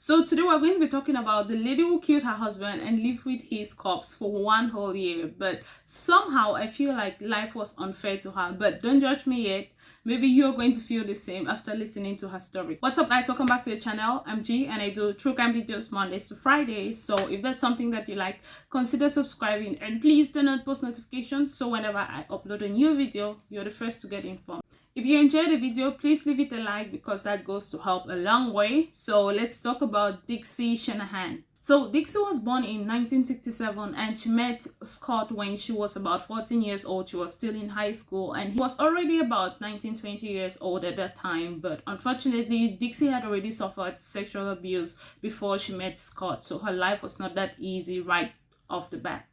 So today we're going to be talking about the lady who killed her husband and lived with his corpse for 1 whole year. But somehow I feel like life was unfair to her. But don't judge me yet. Maybe you're going to feel the same after listening to her story. What's up, guys? Welcome back to the channel. I'm G and I do true crime videos Mondays to Fridays. So if that's something that you like, consider subscribing and please turn on post notifications so whenever I upload a new video, you're the first to get informed. If you enjoyed the video, please leave it a like because that goes to help a long way. So let's talk about Dixie Shanahan. So Dixie was born in 1967 and she met Scott when she was about 14 years old. She was still in high school and he was already about 19-20 years old at that time. But unfortunately, Dixie had already suffered sexual abuse before she met Scott. So her life was not that easy right off the bat.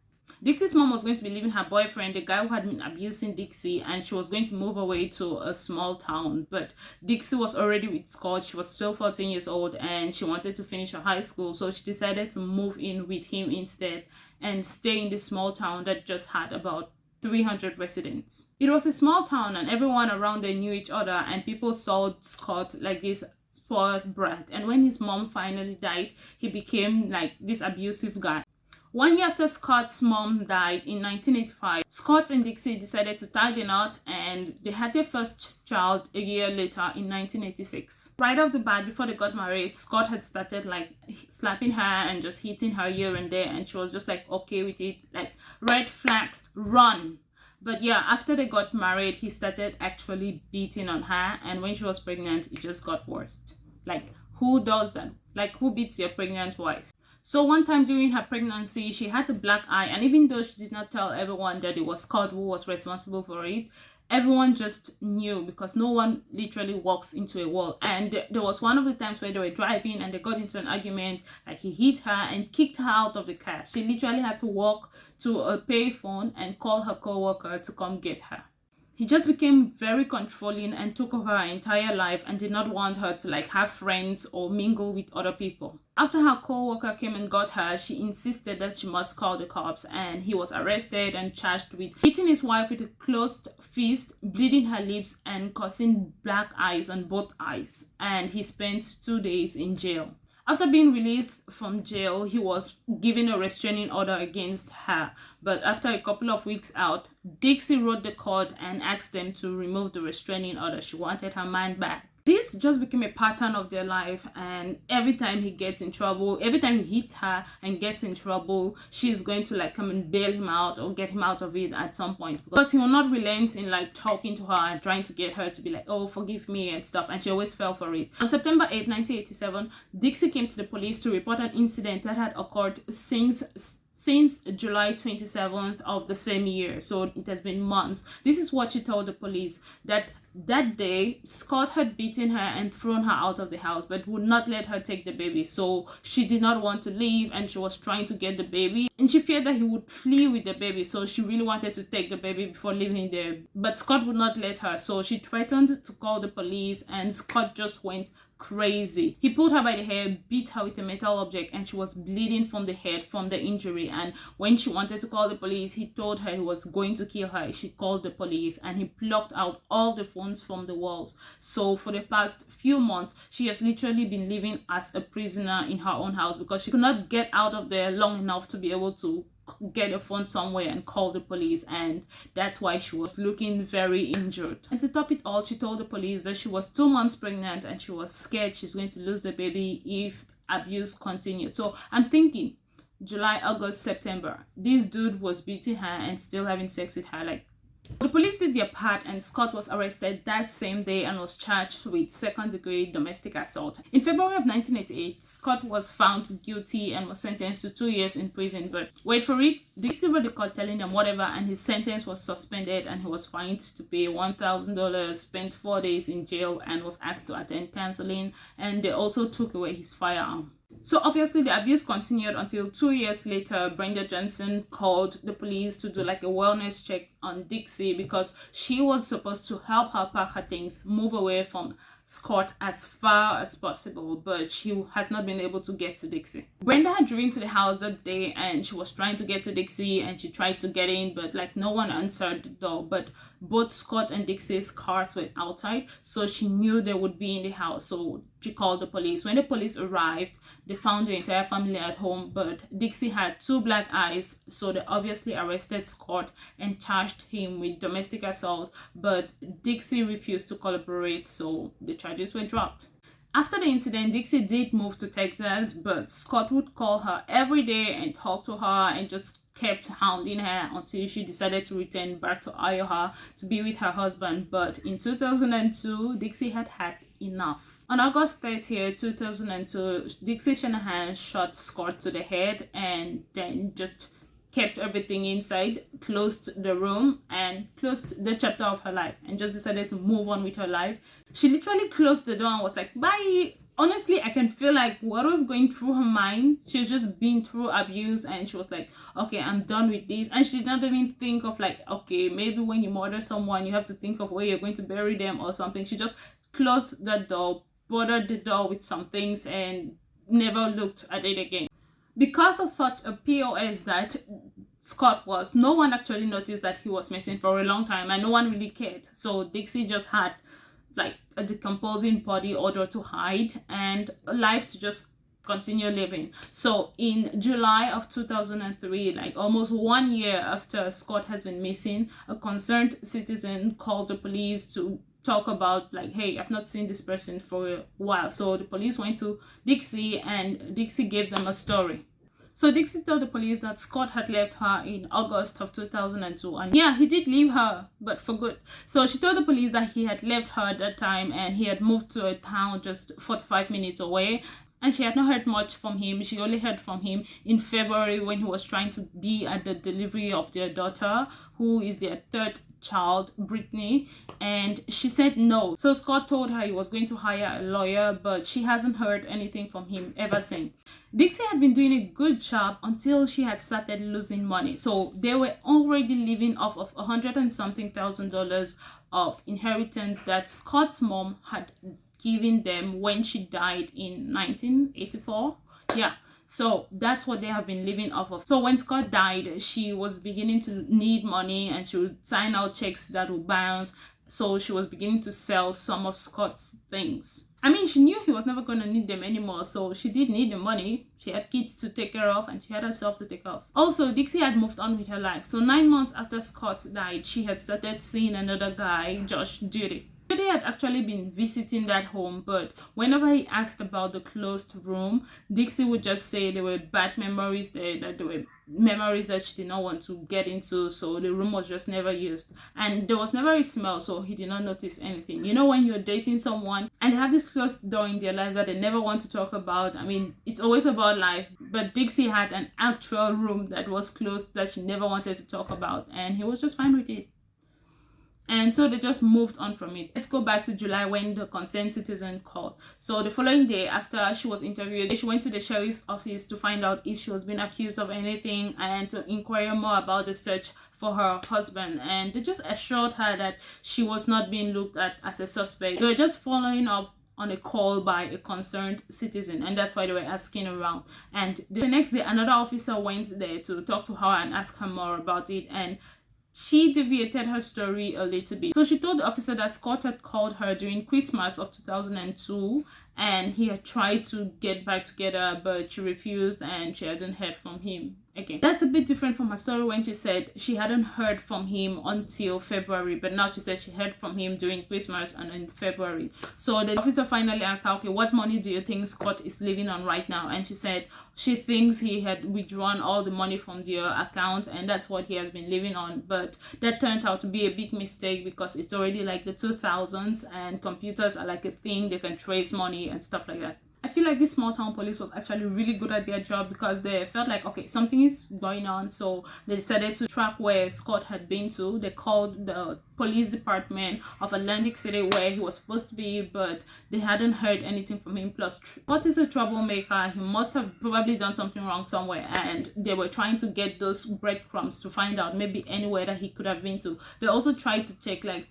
Dixie's mom was going to be leaving her boyfriend, the guy who had been abusing Dixie, and she was going to move away to a small town. But Dixie was already with Scott. She was still 14 years old and she wanted to finish her high school. So she decided to move in with him instead and stay in this small town that just had about 300 residents. It was a small town and everyone around there knew each other and people saw Scott like this spoiled brat. And when his mom finally died, he became like this abusive guy. 1 year after Scott's mom died in 1985, Scott and Dixie decided to tie the knot and they had their first child a year later in 1986. Right off the bat, before they got married, Scott had started like slapping her and just hitting her here and there, and she was just like okay with it, like red flags, run. But yeah, after they got married, he started actually beating on her, and when she was pregnant, it just got worse. Like, who does that? Like, who beats your pregnant wife? So one time during her pregnancy, she had a black eye, and even though she did not tell everyone that it was Scott who was responsible for it, everyone just knew because no one literally walks into a wall. And there was one of the times where they were driving and they got into an argument, like he hit her and kicked her out of the car. She literally had to walk to a payphone and call her co-worker to come get her. He just became very controlling and took over her entire life and did not want her to like have friends or mingle with other people. After her co-worker came and got her, she insisted that she must call the cops, and he was arrested and charged with hitting his wife with a closed fist, bleeding her lips and causing black eyes on both eyes. And he spent 2 days in jail. After being released from jail, he was given a restraining order against her. But after a couple of weeks out, Dixie wrote the court and asked them to remove the restraining order. She wanted her man back. This just became a pattern of their life, and every time he gets in trouble, every time he hits her and gets in trouble, she's going to like come and bail him out or get him out of it at some point, because he will not relent in like talking to her and trying to get her to be like, oh, forgive me and stuff, and she always fell for it. On September 8, 1987, Dixie came to the police to report an incident that had occurred since July 27th of the same year. So it has been months. This is what she told the police, that day Scott had beaten her and thrown her out of the house but would not let her take the baby. So she did not want to leave and she was trying to get the baby, and she feared that he would flee with the baby, so she really wanted to take the baby before leaving there. But Scott would not let her, so she threatened to call the police, and Scott just went crazy. He pulled her by the hair, beat her with a metal object, and she was bleeding from the head from the injury. And when she wanted to call the police, he told her he was going to kill her if she called the police, and he plucked out all the phones from the walls. So for the past few months, she has literally been living as a prisoner in her own house because she could not get out of there long enough to be able to get a phone somewhere and call the police, and that's why she was looking very injured. And to top it all, she told the police that she was 2 months pregnant and she was scared she's going to lose the baby if abuse continued. So I'm thinking July, August, September, this dude was beating her and still having sex with her. Like, the police did their part and Scott was arrested that same day and was charged with second-degree domestic assault. In February of 1988, Scott was found guilty and was sentenced to 2 years in prison. But wait for it, Dixie wrote the court telling them whatever, and his sentence was suspended and he was fined to pay $1,000, spent 4 days in jail, and was asked to attend counseling, and they also took away his firearm. So obviously the abuse continued until 2 years later, Brenda Johnson called the police to do like a wellness check on Dixie because she was supposed to help her pack her things, move away from Scott as far as possible, but she has not been able to get to Dixie. Brenda had driven to the house that day and she was trying to get to Dixie and she tried to get in, but like no one answered the door. But both Scott and Dixie's cars were outside, so she knew they would be in the house. So she called the police. When the police arrived, they found the entire family at home, but Dixie had 2 black eyes, so they obviously arrested Scott and charged him with domestic assault, but Dixie refused to cooperate, so the charges were dropped. After the incident, Dixie did move to Texas, but Scott would call her every day and talk to her and just kept hounding her until she decided to return back to Iowa to be with her husband. But in 2002, Dixie had had enough. On August 30th, 2002, Dixie Shanahan shot Scott to the head and then just kept everything inside, closed the room and closed the chapter of her life and just decided to move on with her life. She literally closed the door and was like, bye. Honestly, I can feel like what was going through her mind. She was just been through abuse and she was like, okay, I'm done with this. And she did not even think of like, okay, maybe when you murder someone, you have to think of where you're going to bury them or something. She just closed the door, boarded the door with some things and never looked at it again. Because of such a POS that Scott was, no one actually noticed that he was missing for a long time and no one really cared. So Dixie just had like a decomposing body order to hide and a life to just continue living. So in July of 2003, like almost 1 year after Scott has been missing, a concerned citizen called the police to talk about like, hey, I've not seen this person for a while. So the police went to Dixie and Dixie gave them a story. So Dixie told the police that Scott had left her in August of 2002. And yeah, he did leave her, but for good. So she told the police that he had left her at that time and he had moved to a town just 45 minutes away. And she had not heard much from him. She only heard from him in February when he was trying to be at the delivery of their daughter, who is their 3rd child, Brittany. And she said no. So Scott told her he was going to hire a lawyer, but she hasn't heard anything from him ever since. Dixie had been doing a good job until she had started losing money. So they were already living off of $100 and something thousand of inheritance that Scott's mom had given them when she died in 1984. Yeah, so that's what they have been living off of. So when Scott died, she was beginning to need money and she would sign out checks that would bounce. So she was beginning to sell some of Scott's things. I mean, she knew he was never going to need them anymore, so she did need the money. She had kids to take care of and she had herself to take care of. Also, Dixie had moved on with her life. So 9 months after Scott died, she had started seeing another guy, Josh Duty. Judy had actually been visiting that home, but whenever he asked about the closed room, Dixie would just say there were bad memories there, that there were memories that she did not want to get into, so the room was just never used. And there was never a smell, so he did not notice anything. You know, when you're dating someone and they have this closed door in their life that they never want to talk about, I mean, it's always about life, but Dixie had an actual room that was closed that she never wanted to talk about, and he was just fine with it. And so they just moved on from it. Let's go back to July when the concerned citizen called. So the following day after she was interviewed, she went to the sheriff's office to find out if she was being accused of anything and to inquire more about the search for her husband. And they just assured her that she was not being looked at as a suspect. They were just following up on a call by a concerned citizen, and that's why they were asking around. And the next day, another officer went there to talk to her and ask her more about it, and she deviated her story a little bit. So she told the officer that Scott had called her during Christmas of 2002 and he had tried to get back together, but she refused and she hadn't heard from him again. That's a bit different from her story when she said she hadn't heard from him until February, but now she said she heard from him during Christmas and in February. So the officer finally asked her, okay, what money do you think Scott is living on right now? And she said she thinks he had withdrawn all the money from their account and that's what he has been living on. But that turned out to be a big mistake because it's already like the 2000s and computers are like a thing. They can trace money and stuff like that. I feel like this small town police was actually really good at their job because they felt like, okay, something is going on. So they decided to track where Scott had been to. They called the police department of Atlantic City where he was supposed to be, but they hadn't heard anything from him. Plus, Scott is a troublemaker. He must have probably done something wrong somewhere, and they were trying to get those breadcrumbs to find out maybe anywhere that he could have been to. They also tried to check like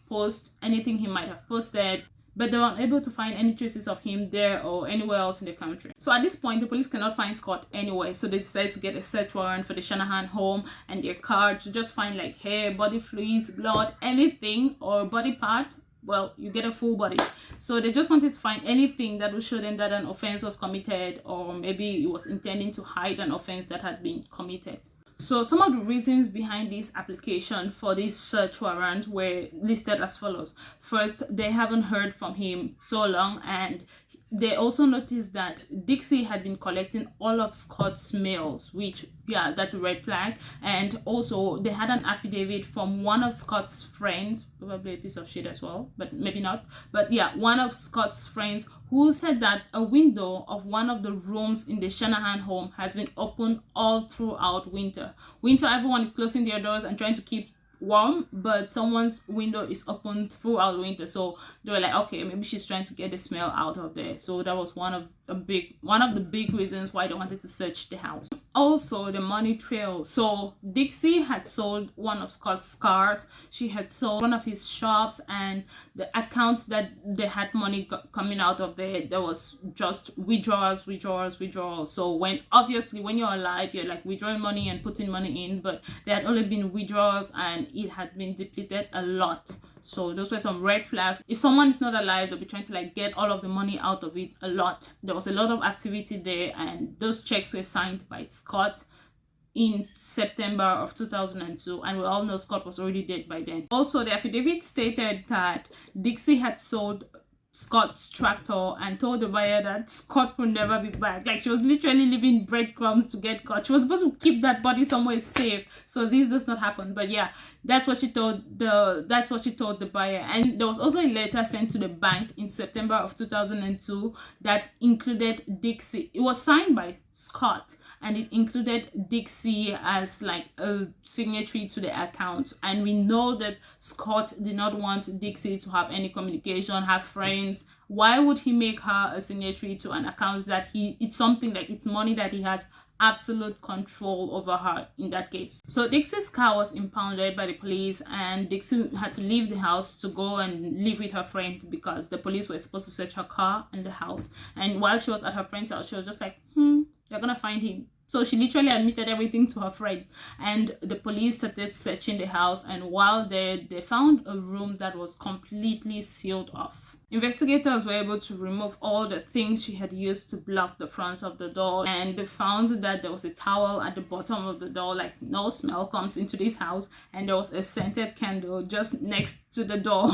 anything he might have posted, but they were unable to find any traces of him there or anywhere else in the country. So at this point, the police cannot find Scott anywhere, so they decided to get a search warrant for the Shanahan home and their car to just find like hair, body fluids, blood, anything, or body part. Well, you get a full body. So they just wanted to find anything that would show them that an offense was committed, or maybe it was intending to hide an offense that had been committed. So some of the reasons behind this application for this search warrant were listed as follows. First, they haven't heard from him so long, and they also noticed that Dixie had been collecting all of Scott's mails, which, yeah, that's a red flag. And also they had an affidavit from one of Scott's friends, probably a piece of shit as well, but maybe not. But yeah, one of Scott's friends who said that a window of one of the rooms in the Shanahan home has been open all throughout winter. Everyone is closing their doors and trying to keep warm, but someone's window is open throughout winter. So they were like, okay, maybe she's trying to get the smell out of there. So that was one of the big reasons why they wanted to search the house. Also, the money trail. So Dixie had sold one of Scott's cars, she had sold one of his shops, and the accounts that they had money coming out of there was just withdrawals. So when you're alive, you're like withdrawing money and putting money in, but there had only been withdrawals and it had been depleted a lot. So those were some red flags. If someone is not alive, they'll be trying to like get all of the money out of it a lot. There was a lot of activity there, and those checks were signed by Scott in September of 2002, and we all know Scott was already dead by then. Also, the affidavit stated that Dixie had sold Scott's tractor and told the buyer that Scott would never be back. Like, she was literally leaving breadcrumbs to get caught. She was supposed to keep that body somewhere safe, so this does not happen. But yeah, that's what she told the buyer. And there was also a letter sent to the bank in September of 2002 that included Dixie. It was signed by Scott, and it included Dixie as like a signatory to the account. And we know that Scott did not want Dixie to have any communication, have friends. Why would he make her a signatory to an account that it's something like it's money that he has absolute control over her in that case? So Dixie's car was impounded by the police, and Dixie had to leave the house to go and live with her friend because the police were supposed to search her car and the house. And while she was at her friend's house, she was just like, they're gonna find him. So she literally admitted everything to her friend, and the police started searching the house. And while they found a room that was completely sealed off. Investigators were able to remove all the things she had used to block the front of the door, and they found that there was a towel at the bottom of the door, like no smell comes into this house, and there was a scented candle just next to the door.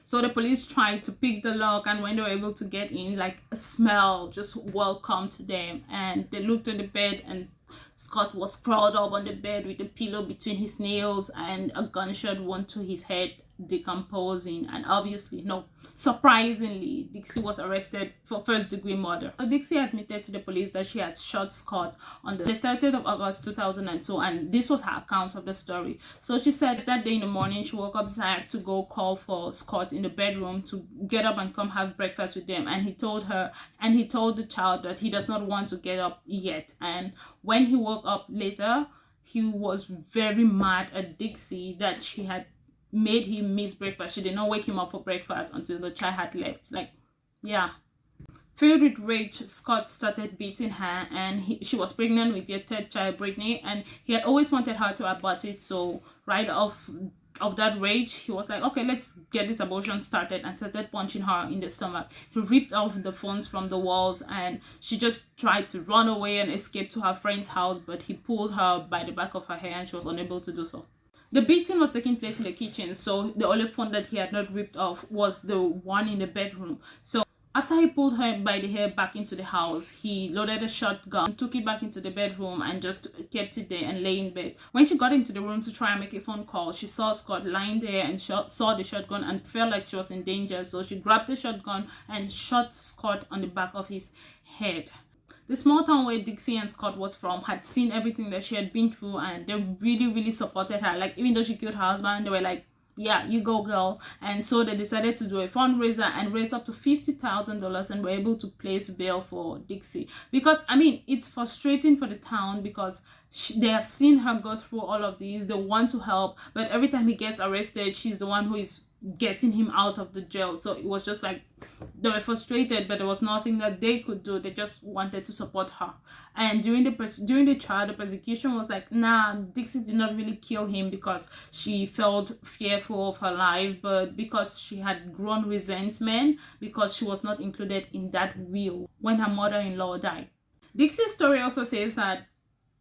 So the police tried to pick the lock, and when they were able to get in, like a smell just welcomed them. And they looked at the bed, and Scott was sprawled up on the bed with a pillow between his nails and a gunshot wound to his head, decomposing. And obviously, no, surprisingly, Dixie was arrested for first-degree murder. So Dixie admitted to the police that she had shot Scott on the 30th of August 2002, and this was her account of the story. So she said that day in the morning she woke up sad to go call for Scott in the bedroom to get up and come have breakfast with them, and he told the child that he does not want to get up yet. And when he woke up later, he was very mad at Dixie that she had made him miss breakfast. She did not wake him up for breakfast until the child had left. Like, yeah. Filled with rage, Scott started beating her, and she was pregnant with their third child, Brittany, and he had always wanted her to abort it. So right off of that rage, he was like, okay, let's get this abortion started, and started punching her in the stomach. He ripped off the phones from the walls, and she just tried to run away and escape to her friend's house, but he pulled her by the back of her hair and she was unable to do so. The beating was taking place in the kitchen, so the only phone that he had not ripped off was the one in the bedroom. So after he pulled her by the hair back into the house, he loaded a shotgun, took it back into the bedroom, and just kept it there and lay in bed. When she got into the room to try and make a phone call, she saw Scott lying there and saw the shotgun and felt like she was in danger. So she grabbed the shotgun and shot Scott on the back of his head. The small town where Dixie and Scott was from had seen everything that she had been through, and they really supported her. Like, even though she killed her husband, they were like, yeah, you go, girl. And so they decided to do a fundraiser and raise up to $50,000, and were able to place bail for Dixie. Because, I mean, it's frustrating for the town because they have seen her go through all of these. They want to help, but every time he gets arrested, she's the one who is getting him out of the jail. So it was just like they were frustrated, but there was nothing that they could do. They just wanted to support her. And during the trial, the prosecution was like, nah, Dixie did not really kill him because she felt fearful of her life, but because she had grown resentment because she was not included in that will when her mother-in-law died. Dixie's story also says that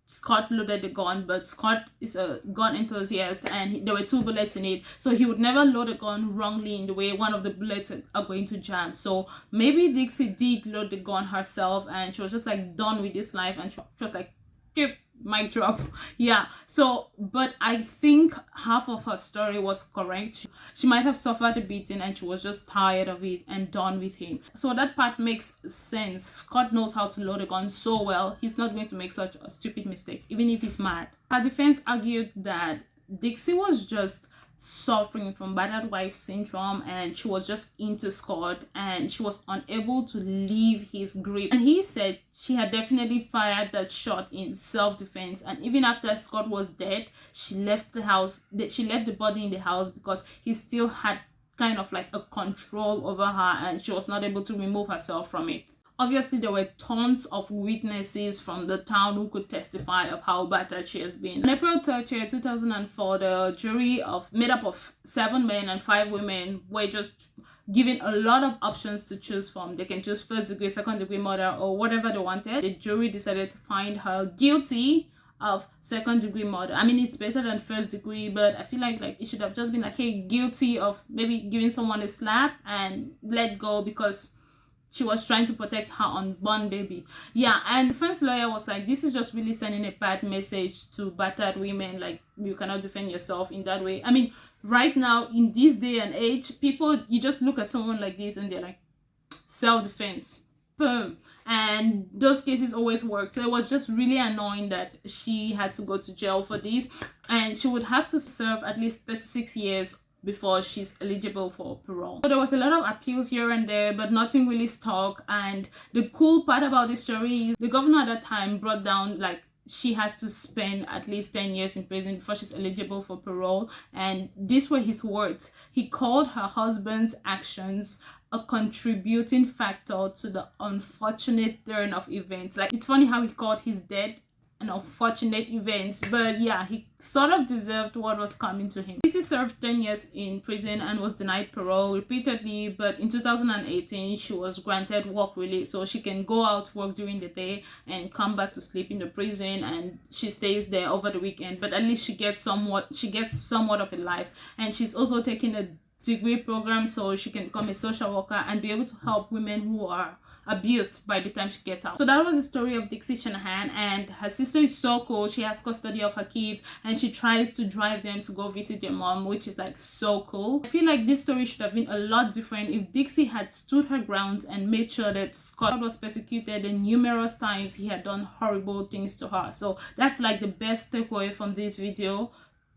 Scott loaded the gun, but Scott is a gun enthusiast and there were 2 bullets in it, so he would never load a gun wrongly in the way one of the bullets are going to jam. So maybe Dixie did load the gun herself and she was just like done with this life and she was like, okay, mic drop. Yeah, so but I think half of her story was correct. She might have suffered a beating and she was just tired of it and done with him. So that part makes sense. Scott knows how to load a gun so well, he's not going to make such a stupid mistake even if he's mad. Her defense argued that Dixie was just suffering from battered wife syndrome and she was just into Scott and she was unable to leave his grip. And he said she had definitely fired that shot in self-defense, and even after Scott was dead, she left the house, she left the body in the house because he still had kind of like a control over her and she was not able to remove herself from it. Obviously, there were tons of witnesses from the town who could testify of how battered she has been. On April 30th, 2004, the jury made up of 7 men and 5 women were just given a lot of options to choose from. They can choose first degree, second degree murder, or whatever they wanted. The jury decided to find her guilty of second degree murder. I mean, it's better than first degree, but I feel like it should have just been like, hey, guilty of maybe giving someone a slap and let go because she was trying to protect her unborn baby. Yeah, and the defense lawyer was like, this is just really sending a bad message to battered women, like you cannot defend yourself in that way. I mean, right now in this day and age, people, you just look at someone like this and they're like, self-defense, boom. And those cases always work. So it was just really annoying that she had to go to jail for this, and she would have to serve at least 36 years before she's eligible for parole. So there was a lot of appeals here and there, but nothing really stuck. And the cool part about this story is the governor at that time brought down like she has to spend at least 10 years in prison before she's eligible for parole. And these were his words. He called her husband's actions a contributing factor to the unfortunate turn of events. Like, it's funny how he called his death an unfortunate event, but yeah, he sort of deserved what was coming to him. Dixie served 10 years in prison and was denied parole repeatedly, but in 2018 she was granted work release, so she can go out work during the day and come back to sleep in the prison, and she stays there over the weekend, but at least she gets somewhat of a life. And she's also taking a degree program so she can become a social worker and be able to help women who are abused by the time she gets out. So that was the story of Dixie Shanahan, and her sister is so cool. She has custody of her kids and she tries to drive them to go visit their mom, which is like so cool. I feel like this story should have been a lot different if Dixie had stood her grounds and made sure that Scott was persecuted, and numerous times he had done horrible things to her. So that's like the best takeaway from this video.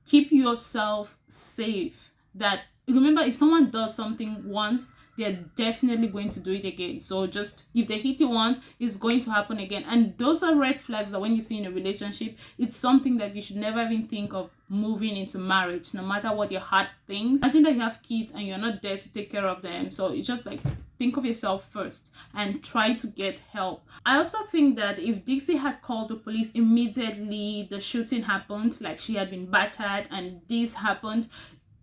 Keep yourself safe. That remember, if someone does something once, they're definitely going to do it again. So just, if they hit you once, it's going to happen again. And those are red flags that when you see in a relationship, it's something that you should never even think of moving into marriage, no matter what your heart thinks. Imagine that you have kids and you're not there to take care of them. So it's just like, think of yourself first and try to get help. I also think that if Dixie had called the police immediately the shooting happened, like she had been battered and this happened,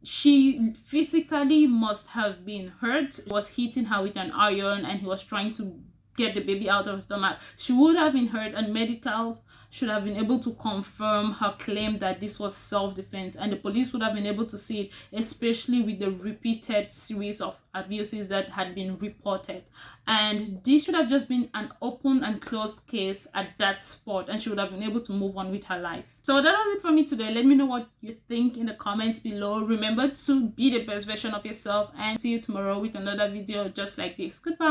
she physically must have been hurt. He was hitting her with an iron and he was trying to get the baby out of her stomach. She would have been hurt, and medicals should have been able to confirm her claim that this was self-defense, and the police would have been able to see it, especially with the repeated series of abuses that had been reported. And this should have just been an open and closed case at that spot, and she would have been able to move on with her life. So that was it for me today. Let me know what you think in the comments below. Remember to be the best version of yourself, and see you tomorrow with another video just like this. Goodbye.